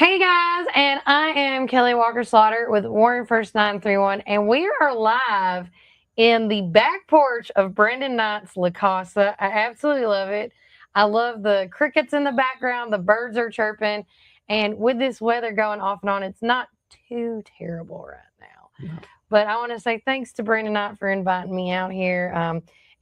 Hey guys, and I am Kelly Walker Slaughter with Warren First 931, and we are live in the back porch of Brandon Knight's La Casa. I absolutely love it. I love the crickets in the background, the birds are chirping, and with this weather going off and on, it's not too terrible right now. No. But I want to say thanks to Brandon Knight for inviting me out here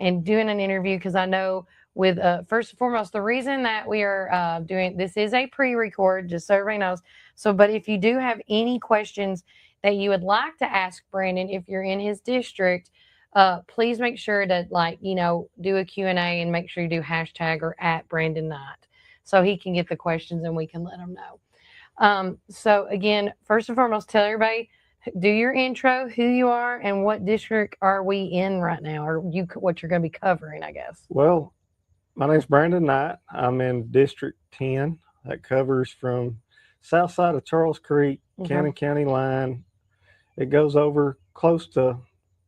and doing an interview because I know with first and foremost the reason that we are doing this is a pre-record, just so everybody knows. So but if you do have any questions that you would like to ask Brandon if you're in his district, please make sure to do a Q&A and make sure you do hashtag or at Brandon Knight so he can get the questions and we can let him know. So again, first and foremost, tell everybody, do your intro, who you are, and what district are we in right now, or what you're going to be covering, I guess. Well, my name's Brandon Knight. I'm in District 10. That covers from south side of Charles Creek, Cannon County line. It goes over close to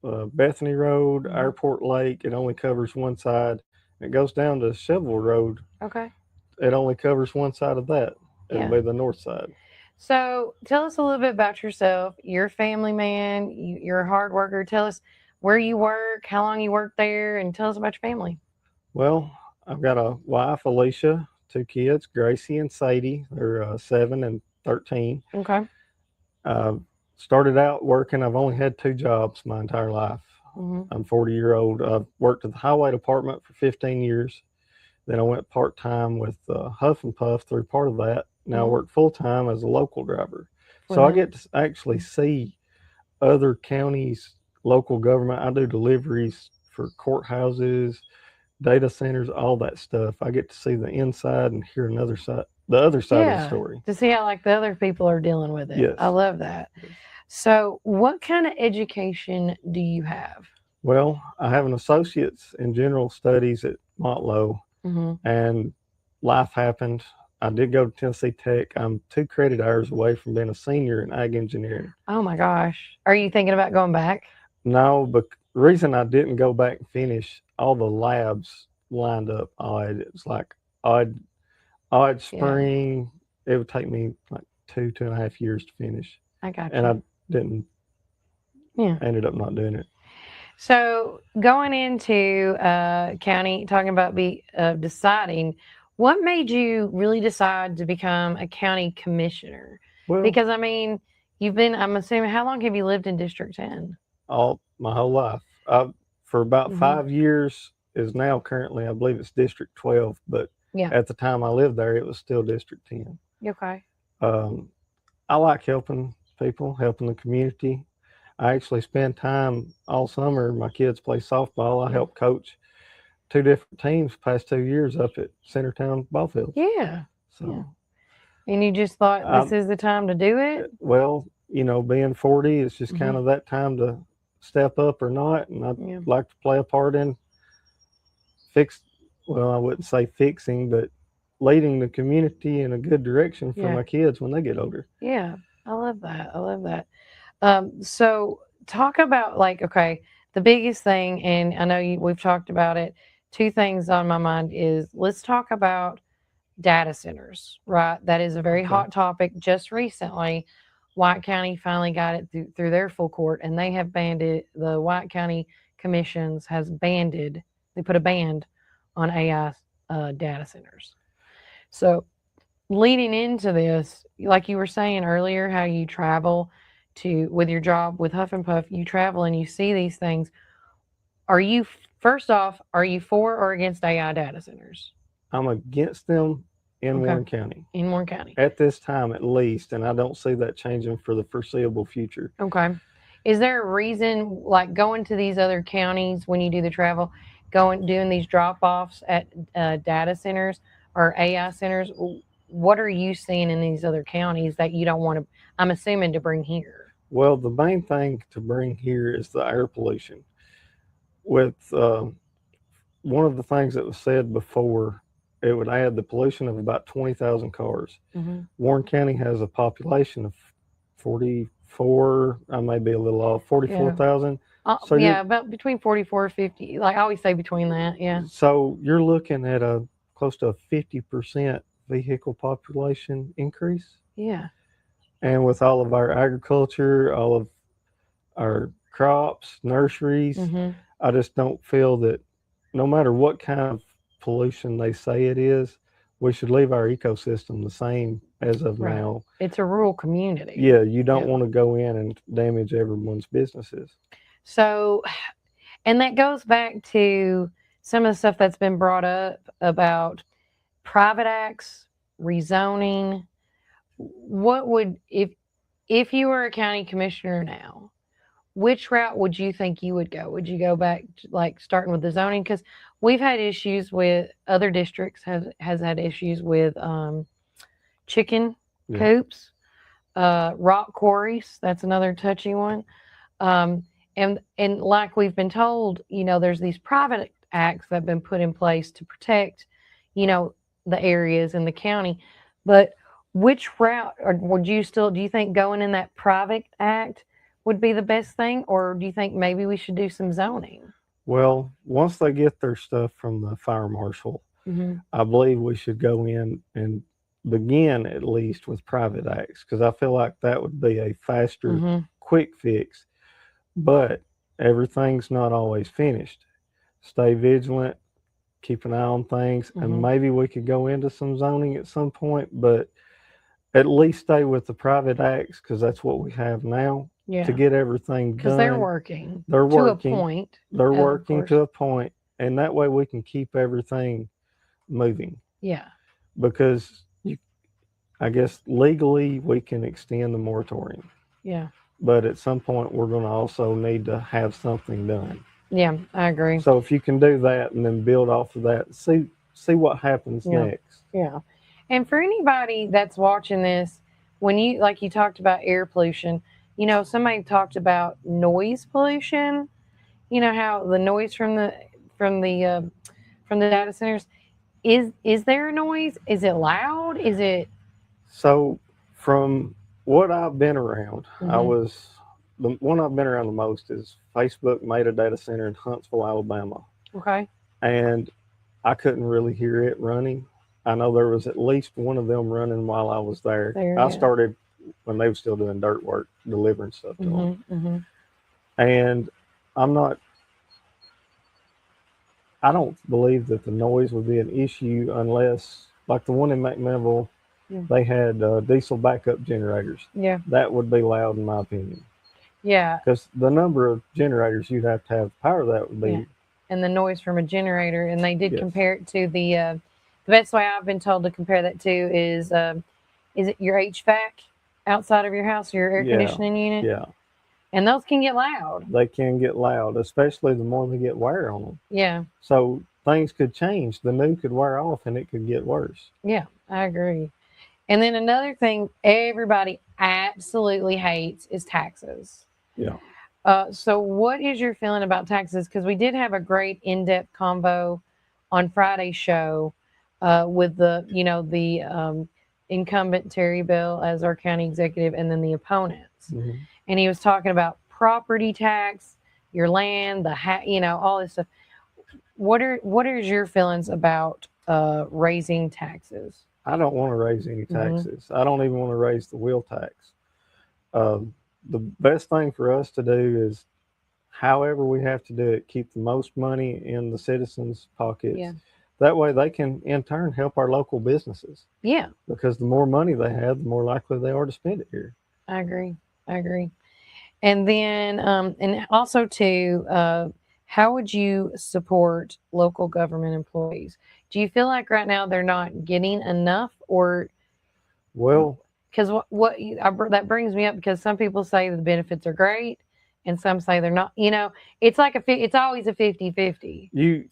Bethany Road, Airport Lake. It only covers one side. It goes down to Cheville Road. Okay. It only covers one side of that. It'll be the north side. So tell us a little bit about yourself. You're a family man. You're a hard worker. Tell us where you work, how long you work there, and tell us about your family. Well, I've got a wife, Alicia, two kids, Gracie and Sadie. They're 7 and 13. Okay. Started out working. I've only had 2 jobs my entire life. I'm 40-year-old. I've worked at the highway department for 15 years. Then I went part-time with Huff and Puff through part of that. Now I work full-time as a local driver. So I get to actually see other counties, local government. I do deliveries for courthouses, data centers, all that stuff. I get to see the inside and hear the other side of the story. To see how the other people are dealing with it. Yes. I love that. So what kind of education do you have? Well, I have an associate's in general studies at Montlow, and life happened. I did go to Tennessee Tech. I'm 2 credit hours away from being a senior in ag engineering. Oh my gosh. Are you thinking about going back? No, but the reason I didn't go back and finish, all the labs lined up odd. It was like odd spring. It would take me like 2.5 years to finish. I got you. And I didn't. Ended up not doing it. So going into county, talking about deciding, what made you really decide to become a county commissioner? Well, because I mean, I'm assuming, how long have you lived in District 10? My whole life. For about 5 years is now currently, I believe it's District 12, but at the time I lived there, it was still District 10. Okay. I like helping people, helping the community. I actually spend time all summer. My kids play softball. I help coach 2 different teams past 2 years up at Centertown Ball Field. Yeah. So, and you just thought this is the time to do it? Well, being 40, it's just kind of that time to step up or not. And I'd like to play a part in I wouldn't say fixing, but leading the community in a good direction for my kids when they get older. Yeah. I love that. I love that. So talk about the biggest thing, and I know we've talked about it. 2 things on my mind is, let's talk about data centers, right? That is a very hot topic. Just recently, White County finally got it through their full court, and they have banned it. The White County Commissions they put a ban on AI data centers. So leading into this, like you were saying earlier, how you travel with your job with Huff and Puff, you travel and you see these things. First off, are you for or against AI data centers? I'm against them in Warren County. In Warren County. At this time, at least, and I don't see that changing for the foreseeable future. Okay. Is there a reason, like going to these other counties when you do the travel, doing these drop-offs at data centers or AI centers? What are you seeing in these other counties that you don't want to, I'm assuming, to bring here? Well, the main thing to bring here is the air pollution. With one of the things that was said before, it would add the pollution of about 20,000 cars. Warren County has a population of 44, I may be a little off, 44,000. So about between 44 and 50. Like I always say between that, yeah. So you're looking at close to a 50% vehicle population increase. Yeah. And with all of our agriculture, all of our crops, nurseries, Mm-hmm. I just don't feel that no matter what kind of pollution they say it is, we should leave our ecosystem the same as of Right. now. It's a rural community. Yeah, you don't Yeah. want to go in and damage everyone's businesses. So, and that goes back to some of the stuff that's been brought up about private acts, rezoning. What would, if you were a county commissioner now, which route would you think you would go? Would you go back to, like, starting with the zoning? Because we've had issues with other districts has had issues with chicken Yeah. coops, rock quarries. That's another touchy one. Um, and like we've been told, there's these private acts that have been put in place to protect, the areas in the county. But which route, or do you think going in that private act would be the best thing, or do you think maybe we should do some zoning? Well, once they get their stuff from the fire marshal, Mm-hmm. I believe we should go in and begin at least with private acts because I feel like that would be a faster, Mm-hmm. quick fix. But everything's not always finished. Stay vigilant, keep an eye on things, and Mm-hmm. maybe we could go into some zoning at some point, but at least stay with the private acts because that's what we have now to Yeah, get everything because they're done. working They're to a working. point. They're Of working course. to a point, and that way we can keep everything moving Yeah. because I guess legally we can extend the moratorium, Yeah. but at some point we're going to also need to have something done. Yeah. I agree. So if you can do that and then build off of that, see what happens Yeah. next. Yeah. And for anybody that's watching this, when you talked about air pollution, somebody talked about noise pollution. How the noise from the uh, from the data centers, is there a noise? Is it loud? Is it? So from what I've been around, Mm-hmm. the one I've been around the most is Facebook made a data center in Huntsville, Alabama, Okay. and I couldn't really hear it running. I know there was at least one of them running while I was there. There. I Yeah. started when they were still doing dirt work, delivering stuff to them. Mm-hmm. Mm-hmm. And I'm not, I don't believe that the noise would be an issue unless, like the one in McMinnville, Yeah. they had diesel backup generators. Yeah. That would be loud, in my opinion, Yeah. because the number of generators you'd have to have power that would be. Yeah. And the noise from a generator, and they did Yes. compare it to the best way I've been told to compare that to is it your HVAC outside of your house, your air Yeah. conditioning unit? Yeah, And those can get loud. they can get loud, especially the more they get wear on them. Yeah. So things could change. The new could wear off and it could get worse. Yeah, I agree. And then another thing everybody absolutely hates is taxes. Yeah. So what is your feeling about taxes? Because we did have a great in-depth convo on Friday's show with the incumbent Terry Bell as our county executive, and then the opponents. Mm-hmm. And he was talking about property tax, your land, all this stuff. What are your feelings about raising taxes? I don't want to raise any taxes. I don't even want to raise the wheel tax. The best thing for us to do is, however we have to do it, keep the most money in the citizens' pockets. Yeah. That way they can, in turn, help our local businesses. Yeah, Because the more money they have, the more likely they are to spend it here. I agree. And then, and also too, how would you support local government employees? Do you feel like right now they're not getting enough, or Well, because that brings me up, because some people say the benefits are great, and some say they're not. It's always a 50-50.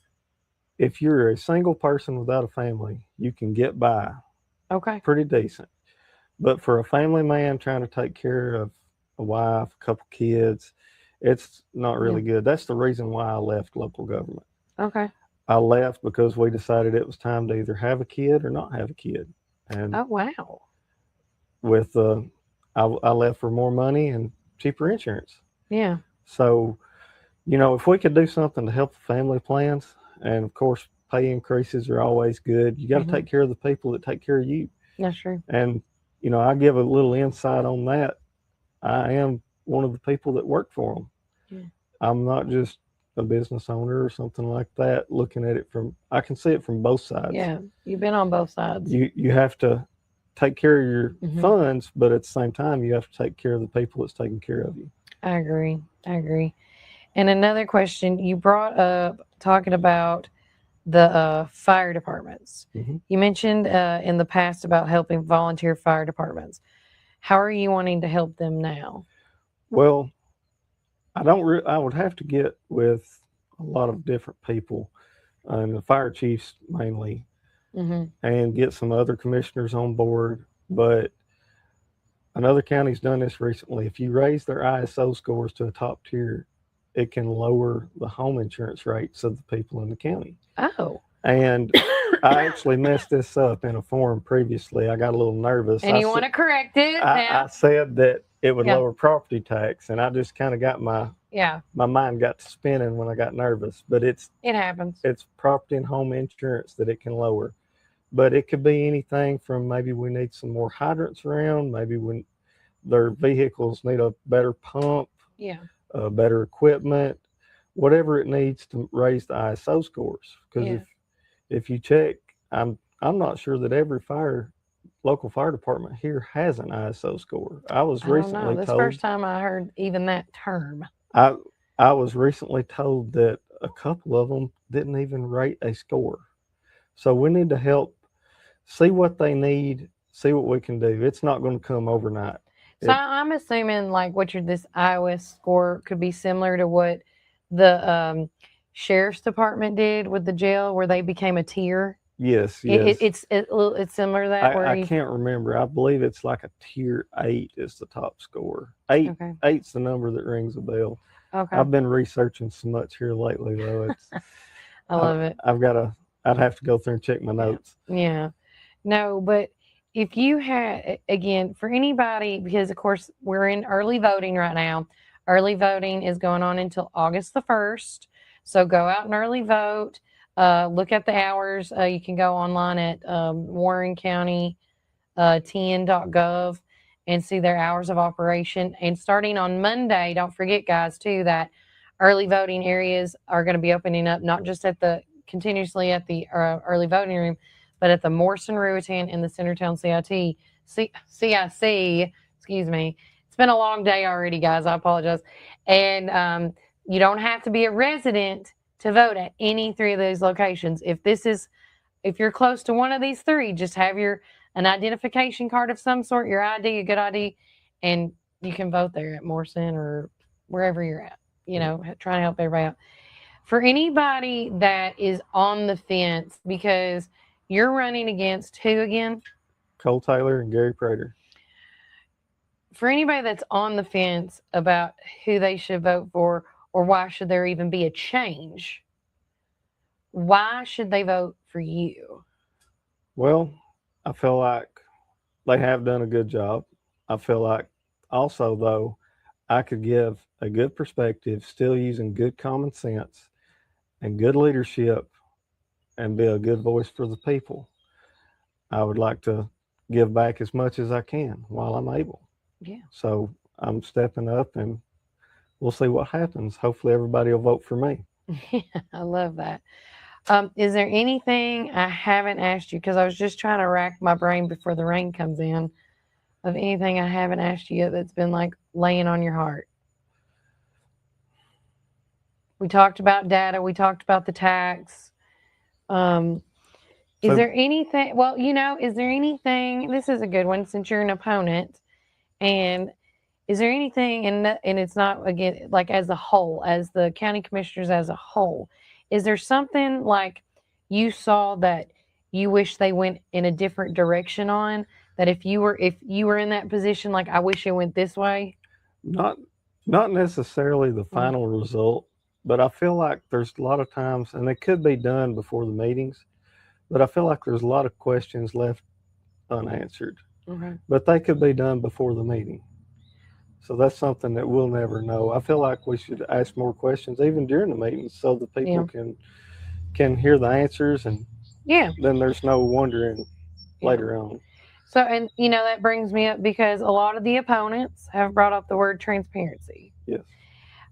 if you're a single person without a family, you can get by Okay. pretty decent. But for a family man trying to take care of a wife, a couple kids, it's not really good. That's the reason why I left local government. Okay. I left because we decided it was time to either have a kid or not have a kid. And Oh wow. with I left for more money and cheaper insurance. Yeah. So, if we could do something to help the family plans, and of course, pay increases are always good. You got to take care of the people that take care of you. That's true. And I give a little insight on that. I am one of the people that work for them. Yeah. I'm not just a business owner or something like that. Looking at it I can see it from both sides. Yeah, you've been on both sides. You have to take care of your Mhm. funds, but at the same time, you have to take care of the people that's taking care of you. I agree. I agree. And another question you brought up talking about the fire departments. Mhm. You mentioned in the past about helping volunteer fire departments. How are you wanting to help them now? Well, I would have to get with a lot of different people, and the fire chiefs mainly, Hmm. and get some other commissioners on board. But another county's done this recently. If you raise their ISO scores to a top tier, it can lower the home insurance rates of the people in the county. Oh. And I actually messed this up in a forum previously. I got a little nervous. And you want to correct it now? I said that it would Yeah. lower property tax, and I just kind of got my mind got to spinning when I got nervous. But it happens. It's property and home insurance that it can lower. But it could be anything from maybe we need some more hydrants around, maybe when their vehicles need a better pump, Yeah. better equipment, whatever it needs to raise the ISO scores. Because Yeah. if you check, I'm not sure that every local fire department here has an ISO score. I was I don't know. recently This told. first time I heard even that term. I was recently told that a couple of them didn't even rate a score. So we need to help see what they need, see what we can do. It's not going to come overnight. So I'm assuming like this iOS score could be similar to what the sheriff's department did with the jail, where they became a tier. Yes. It's similar to that. I can't remember. I believe it's like a tier 8 is the top score. 8. Okay. 8's the number that rings a bell. Okay. I've been researching so much here lately, though. I love it. I'd have to go through and check my notes. Yeah. No, but if you had, again, for anybody, because of course we're in early voting right now. Early voting is going on until August the 1st. So go out and early vote. Look at the hours. You can go online at Warren County TN.gov and see their hours of operation. And starting on Monday, don't forget, guys, too, that early voting areas are going to be opening up, not just continuously at the early voting room, but at the Morrison Ruetan and the Centertown CIC. Excuse me. It's been a long day already, guys. I apologize. And you don't have to be a resident to vote at any 3 of those locations. If you're close to one of these 3, just have an identification card of some sort, your ID, a good ID, and you can vote there at Morrison or wherever you're at. Trying to help everybody out. For anybody that is on the fence, because you're running against who again? Cole Taylor and Gary Prater. For anybody that's on the fence about who they should vote for, or why should there even be a change, why should they vote for you? Well, I feel like they have done a good job. I feel like also, though, I could give a good perspective, still using good common sense and good leadership, and be a good voice for the people. I would like to give back as much as I can while I'm able. Yeah. So I'm stepping up, and we'll see what happens. Hopefully everybody will vote for me. Yeah, I love that. Is there anything I haven't asked you? Because I was just trying to rack my brain before the rain comes in, of anything I haven't asked you yet that's been like laying on your heart. We talked about data. We talked about the tax. Is there anything, is there anything, this is a good one since you're an opponent, and is there anything, and it's not, again, like as a whole, as the county commissioners as a whole, is there something like you saw that you wish they went in a different direction on, that if you were in that position, like, I wish it went this way? Not necessarily the final result, but I feel like there's a lot of times, and they could be done before the meetings, but I feel like there's a lot of questions left unanswered. Okay. But they could be done before the meeting. So that's something that we'll never know. I feel like we should ask more questions even during the meetings, so the people can hear the answers, and then there's no wondering later on. So, and that brings me up because a lot of the opponents have brought up the word transparency. Yes.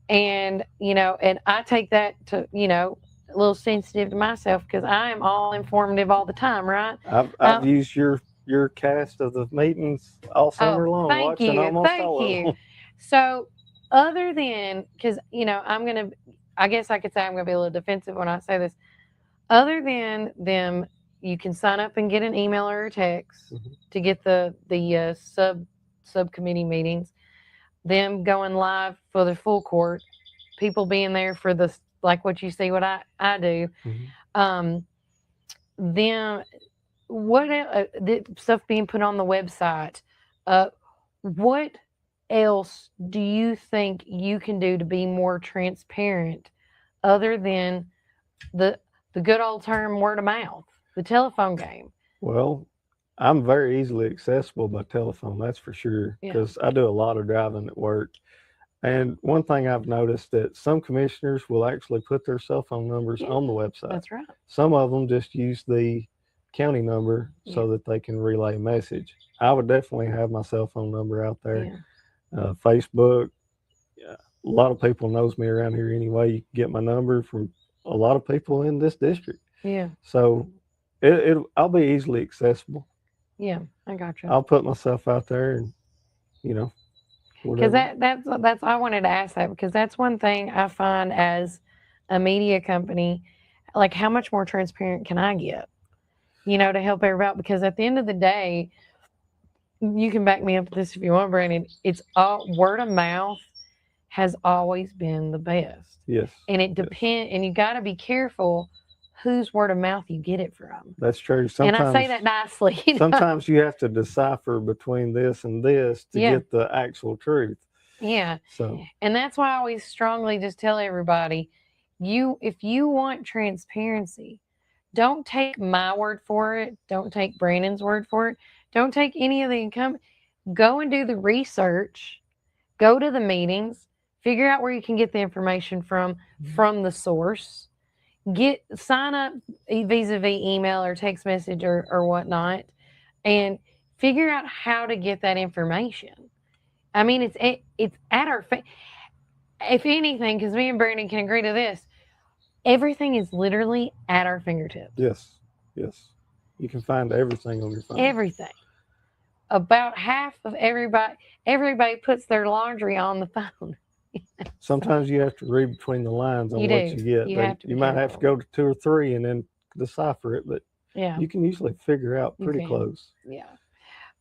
And, and I take that to, a little sensitive to myself because I am all informative all the time, right? I've used your cast of the meetings all summer long, thank watching you. almost Thank all of you. them. So, other than, because, I guess I could say I'm going to be a little defensive when I say this. Other than them, you can sign up and get an email or a text to get the subcommittee meetings. Them going live for the full court, people being there for the like what you see what I do. Them what the stuff being put on the website. What else do you think you can do to be more transparent, other than the good old term word of mouth, the telephone game? Well, I'm very easily accessible by telephone, that's for sure, because I do a lot of driving at work. And one thing I've noticed that some commissioners will actually put their cell phone numbers on the website. That's right. Some of them just use the county number so that they can relay a message. I would definitely have my cell phone number out there. Facebook, a lot of people knows me around here anyway. You can get my number from a lot of people in this district. Yeah. So I'll be easily accessible. Yeah, I got you. I'll put myself out there, and because that's I wanted to ask that, because that's one thing I find as a media company, like how much more transparent can I get, to help everybody out? Because at the end of the day, you can back me up with this if you want, Brandon. It's all word of mouth has always been the best. Yes. And it depends, and you got to be careful whose word of mouth you get it from. That's true. Sometimes, and I say that nicely. Sometimes you have to decipher between this and this to get the actual truth. Yeah. So, and that's why I always strongly just tell everybody, if you want transparency, don't take my word for it. Don't take Brandon's word for it. Don't take any of the income. Go and do the research. Go to the meetings. Figure out where you can get the information from the source. Sign up vis-a-vis email or text message or whatnot, and figure out how to get that information. I mean, it's at our if anything, because me and Brandon can agree to this, everything is literally at our fingertips. Yes. You can find everything on your phone. Everything. About half of everybody puts their laundry on the phone. Sometimes you have to read between the lines on what you get. You might have to go to 2 or 3 and then decipher it, but you can usually figure out pretty close. Yeah.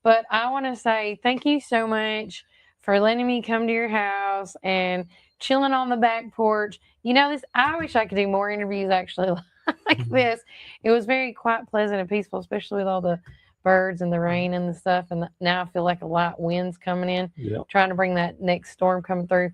But I want to say thank you so much for letting me come to your house and chilling on the back porch. I wish I could do more interviews actually like this. It was very quiet, pleasant, and peaceful, especially with all the birds and the rain and the stuff. And now I feel like a light wind's coming in, trying to bring that next storm coming through.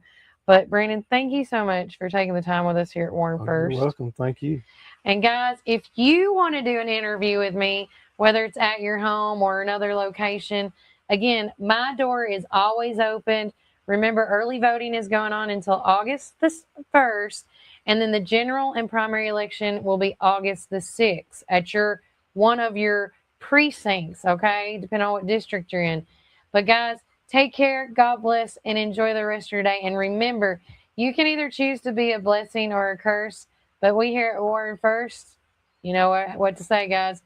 But Brandon, thank you so much for taking the time with us here at Warren First. You're welcome. Thank you. And guys, if you want to do an interview with me, whether it's at your home or another location, again, my door is always open. Remember, early voting is going on until August the 1st, and then the general and primary election will be August the 6th at one of your precincts, okay, depending on what district you're in. But guys, take care, God bless, and enjoy the rest of your day. And remember, you can either choose to be a blessing or a curse, but we here at Warren First, you know what to say, guys.